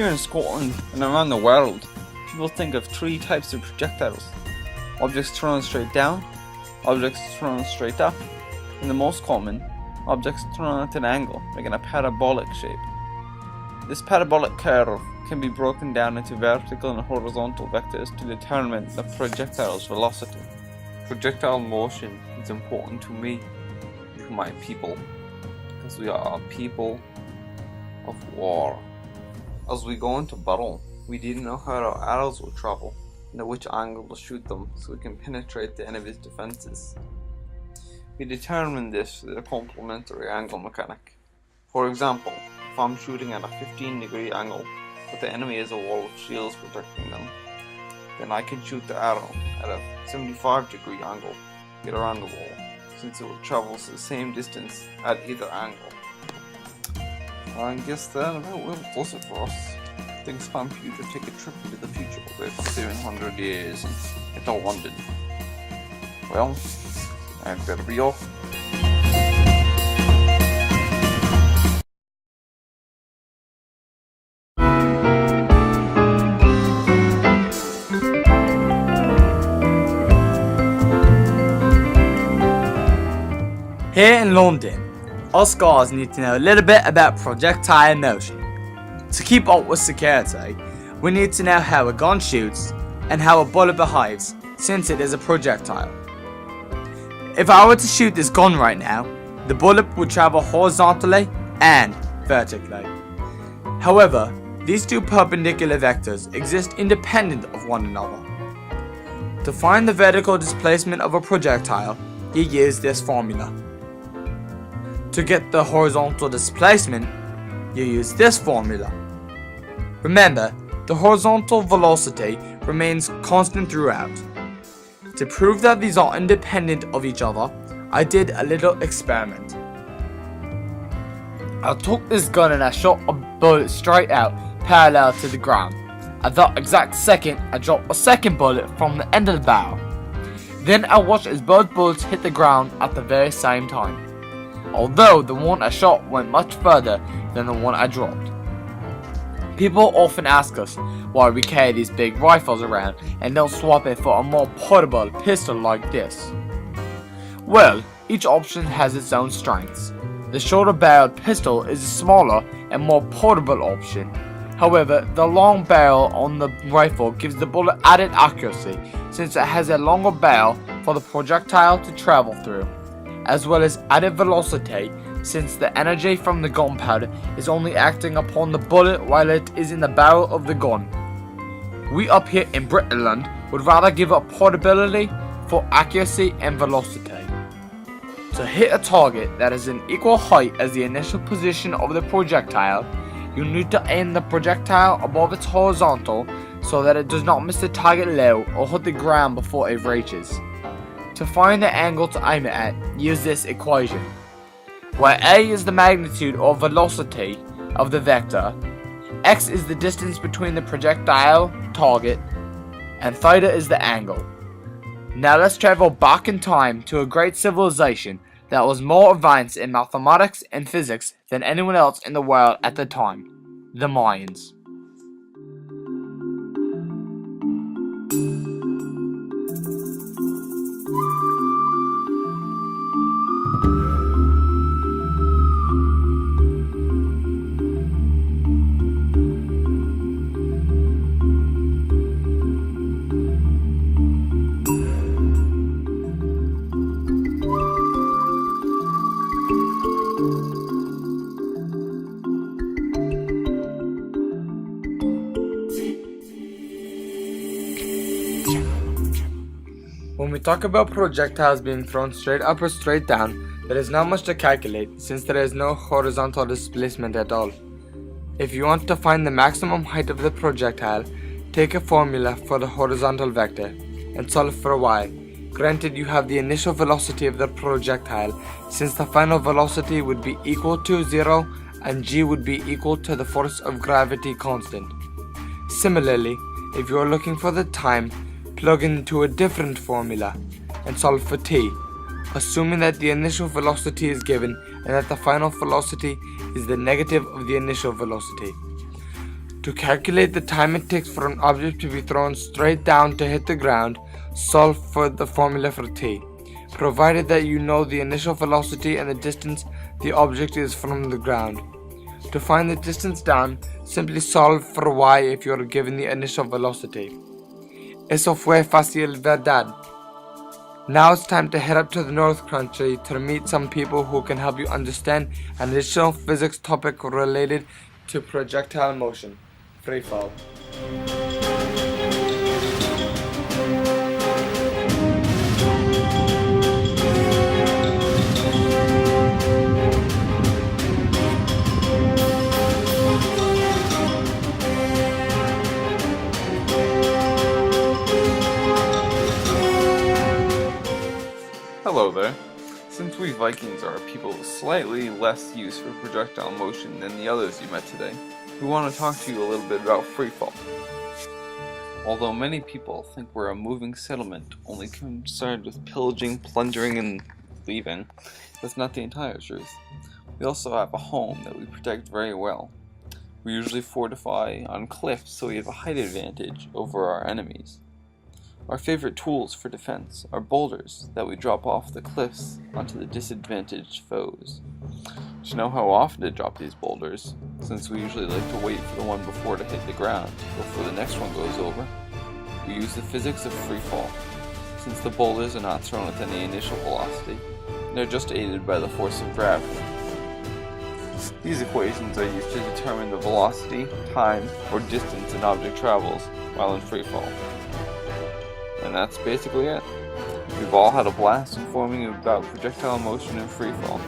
Here in Scotland and around the world, people think of three types of projectiles: objects thrown straight down, objects thrown straight up, and the most common, objects thrown at an angle, making a parabolic shape. This parabolic curve can be broken down into vertical and horizontal vectors to determine the projectile's velocity. Projectile motion is important to me, to my people, because we are a people of war. As we go into battle, we need to know how our arrows will travel and at which angle to shoot them so we can penetrate the enemy's defenses. We determine this with a complementary angle mechanic. For example, if I'm shooting at a 15-degree angle, but the enemy has a wall of shields protecting them, then I can shoot the arrow at a 75-degree angle, get around the wall, since it will travel the same distance at either angle. I guess that about does it for us. Thanks, time for you to take a trip into the future about 700 years and get to London. Well, I'd better be off. Here in London, us guys need to know a little bit about projectile motion. To keep up with security, we need to know how a gun shoots and how a bullet behaves, since it is a projectile. If I were to shoot this gun right now, the bullet would travel horizontally and vertically. However, these two perpendicular vectors exist independent of one another. To find the vertical displacement of a projectile, you use this formula. To get the horizontal displacement, you use this formula. Remember, the horizontal velocity remains constant throughout. To prove that these are independent of each other, I did a little experiment. I took this gun and I shot a bullet straight out, parallel to the ground. At that exact second, I dropped a second bullet from the end of the barrel. Then I watched as both bullets hit the ground at the very same time, although the one I shot went much further than the one I dropped. People often ask us why we carry these big rifles around and don't swap it for a more portable pistol like this. Well, each option has its own strengths. The shorter barreled pistol is a smaller and more portable option. However, the long barrel on the rifle gives the bullet added accuracy, since it has a longer barrel for the projectile to travel through, as well as added velocity, since the energy from the gunpowder is only acting upon the bullet while it is in the barrel of the gun. We up here in Britain would rather give up portability for accuracy and velocity. To hit a target that is an equal height as the initial position of the projectile, you need to aim the projectile above its horizontal so that it does not miss the target low or hit the ground before it reaches. To find the angle to aim it at, use this equation, where a is the magnitude or velocity of the vector, x is the distance between the projectile target, and theta is the angle. Now let's travel back in time to a great civilization that was more advanced in mathematics and physics than anyone else in the world at the time, the Mayans. When we talk about projectiles being thrown straight up or straight down, there is not much to calculate since there is no horizontal displacement at all. If you want to find the maximum height of the projectile, take a formula for the horizontal vector and solve for y. Granted, you have the initial velocity of the projectile, since the final velocity would be equal to 0 and g would be equal to the force of gravity constant. Similarly, if you are looking for the time, plug into a different formula and solve for t, assuming that the initial velocity is given and that the final velocity is the negative of the initial velocity. To calculate the time it takes for an object to be thrown straight down to hit the ground, solve for the formula for t, provided that you know the initial velocity and the distance the object is from the ground. To find the distance down, simply solve for y if you are given the initial velocity. Eso fue fácil, ¿verdad? Now it's time to head up to the North Country to meet some people who can help you understand an additional physics topic related to projectile motion, free fall. Hello there. Since we Vikings are a people with slightly less use for projectile motion than the others you met today, we want to talk to you a little bit about freefall. Although many people think we're a moving settlement only concerned with pillaging, plundering, and leaving, that's not the entire truth. We also have a home that we protect very well. We usually fortify on cliffs so we have a height advantage over our enemies. Our favorite tools for defense are boulders that we drop off the cliffs onto the disadvantaged foes. To know how often to drop these boulders, since we usually like to wait for the one before to hit the ground before the next one goes over, we use the physics of freefall, since the boulders are not thrown with any initial velocity, they're just aided by the force of gravity. These equations are used to determine the velocity, time, or distance an object travels while in freefall. And that's basically it. We've all had a blast informing you about projectile motion and freefall.